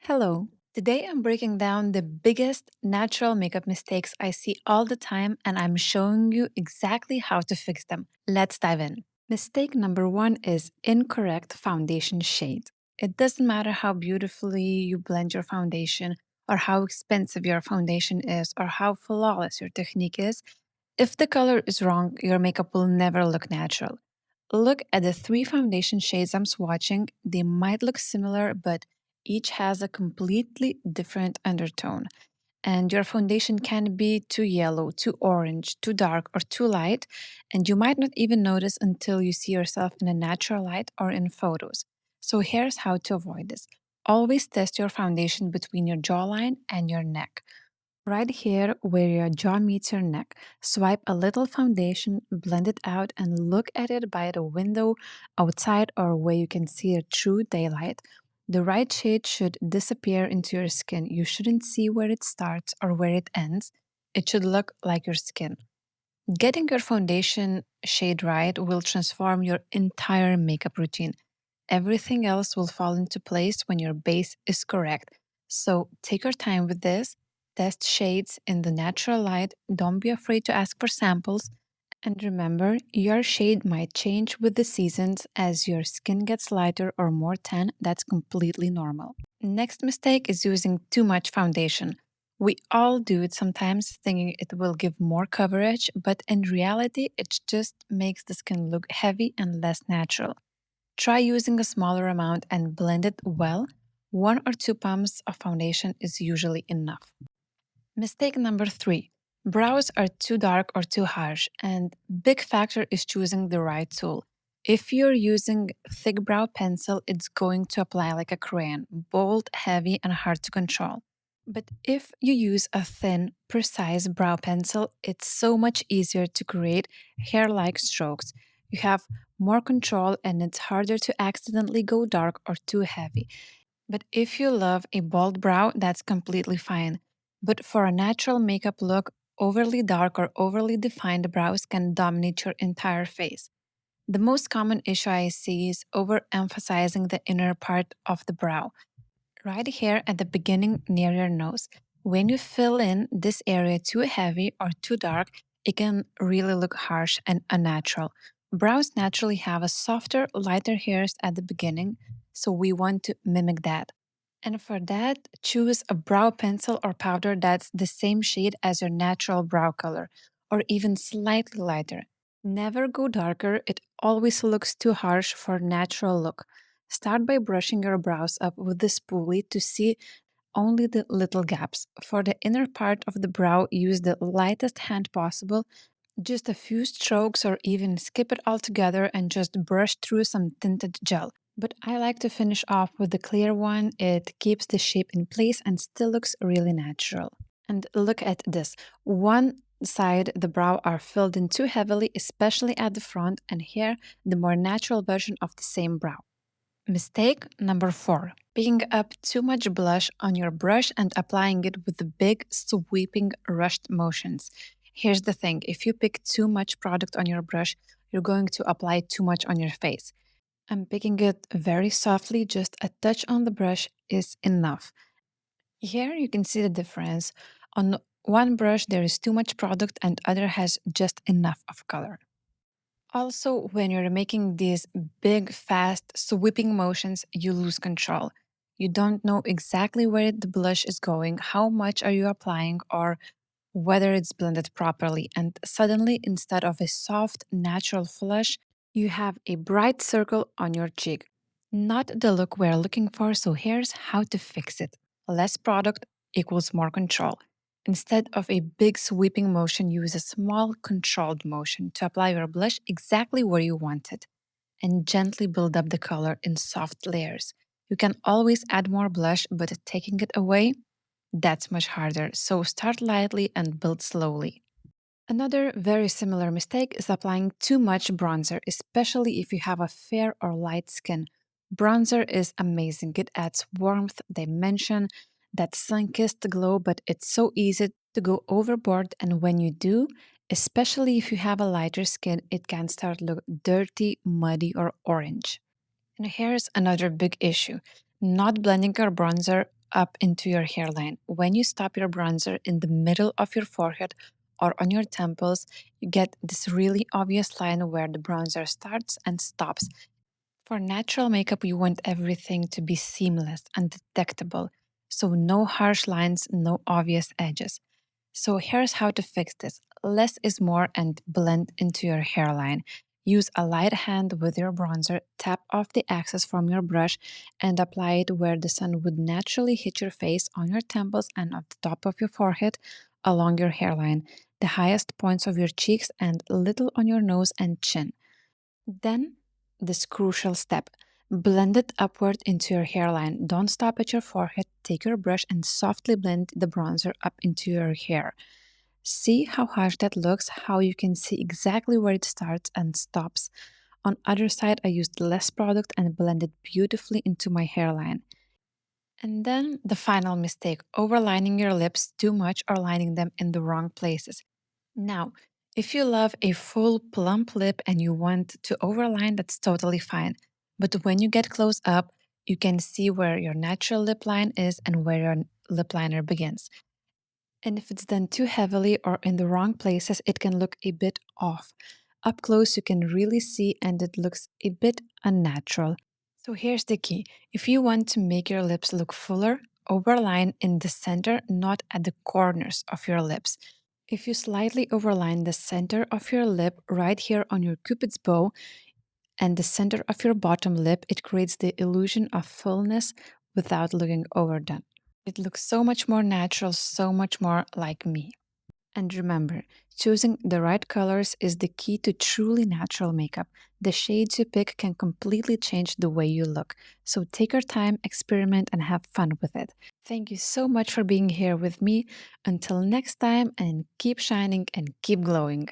Hello. Today I'm breaking down the biggest natural makeup mistakes I see all the time and I'm showing you exactly how to fix them. Let's dive in. Mistake number one is incorrect foundation shade. It doesn't matter how beautifully you blend your foundation or how expensive your foundation is or how flawless your technique is. If the color is wrong, your makeup will never look natural. Look at the three foundation shades I'm swatching. They might look similar, but each has a completely different undertone. And your foundation can be too yellow, too orange, too dark, or too light. And you might not even notice until you see yourself in a natural light or in photos. So here's how to avoid this. Always test your foundation between your jawline and your neck. Right here, where your jaw meets your neck, swipe a little foundation, blend it out, and look at it by the window outside or where you can see a true daylight. The right shade should disappear into your skin. You shouldn't see where it starts or where it ends. It should look like your skin. Getting your foundation shade right will transform your entire makeup routine. Everything else will fall into place when your base is correct. So take your time with this. Test shades in the natural light. Don't be afraid to ask for samples. And remember, your shade might change with the seasons as your skin gets lighter or more tan. That's completely normal. Next mistake is using too much foundation. We all do it sometimes, thinking it will give more coverage, but in reality, it just makes the skin look heavy and less natural. Try using a smaller amount and blend it well. One or two pumps of foundation is usually enough. Mistake number three, brows are too dark or too harsh, and big factor is choosing the right tool. If you're using thick brow pencil, it's going to apply like a crayon, bold, heavy, and hard to control. But if you use a thin, precise brow pencil, it's so much easier to create hair-like strokes. You have more control and it's harder to accidentally go dark or too heavy. But if you love a bold brow, that's completely fine. But for a natural makeup look, overly dark or overly defined brows can dominate your entire face. The most common issue I see is overemphasizing the inner part of the brow, right here at the beginning near your nose. When you fill in this area too heavy or too dark, it can really look harsh and unnatural. Brows naturally have a softer, lighter hairs at the beginning, so we want to mimic that. And for that, choose a brow pencil or powder that's the same shade as your natural brow color, or even slightly lighter. Never go darker, it always looks too harsh for natural look. Start by brushing your brows up with the spoolie to see only the little gaps. For the inner part of the brow, use the lightest hand possible, just a few strokes or even skip it altogether and just brush through some tinted gel. But I like to finish off with the clear one. It keeps the shape in place and still looks really natural. And look at this. One side the brow are filled in too heavily, especially at the front, and here the more natural version of the same brow. Mistake number four, picking up too much blush on your brush and applying it with the big, sweeping, rushed motions. Here's the thing, if you pick too much product on your brush, you're going to apply too much on your face. I'm picking it very softly, just a touch on the brush is enough. Here you can see the difference. On one brush, there is too much product, and other has just enough of color. Also, when you're making these big, fast, sweeping motions, you lose control. You don't know exactly where the blush is going, how much are you applying, or whether it's blended properly. And suddenly, instead of a soft, natural flush, you have a bright circle on your cheek. Not the look we're looking for, so here's how to fix it. Less product equals more control. Instead of a big sweeping motion, use a small controlled motion to apply your blush exactly where you want it and gently build up the color in soft layers. You can always add more blush, but taking it away, that's much harder. So start lightly and build slowly. Another very similar mistake is applying too much bronzer, especially if you have a fair or light skin. Bronzer is amazing. It adds warmth, dimension, that sun-kissed glow, but it's so easy to go overboard. And when you do, especially if you have a lighter skin, it can start look dirty, muddy, or orange. And here's another big issue. Not blending your bronzer up into your hairline. When you stop your bronzer in the middle of your forehead or on your temples, you get this really obvious line where the bronzer starts and stops. For natural makeup, you want everything to be seamless, undetectable. So, no harsh lines, no obvious edges. So, here's how to fix this: less is more and blend into your hairline. Use a light hand with your bronzer, tap off the excess from your brush, and apply it where the sun would naturally hit your face, on your temples and at the top of your forehead, along your hairline, the highest points of your cheeks, and a little on your nose and chin. Then, this crucial step: blend it upward into your hairline. Don't stop at your forehead. Take your brush and softly blend the bronzer up into your hair. See how harsh that looks, how you can see exactly where it starts and stops. On other side, I used less product and blended beautifully into my hairline. And then the final mistake: overlining your lips too much or lining them in the wrong places. Now, if you love a full plump lip and you want to overline, that's totally fine. But when you get close up, you can see where your natural lip line is and where your lip liner begins. And if it's done too heavily or in the wrong places, it can look a bit off. Up close, you can really see, and it looks a bit unnatural. So here's the key: if you want to make your lips look fuller, overline in the center, not at the corners of your lips. If you slightly overline the center of your lip right here on your cupid's bow and the center of your bottom lip, it creates the illusion of fullness without looking overdone. It looks so much more natural, so much more like me. And remember, choosing the right colors is the key to truly natural makeup. The shades you pick can completely change the way you look. So take your time, experiment, and have fun with it. Thank you so much for being here with me. Until next time, and keep shining and keep glowing.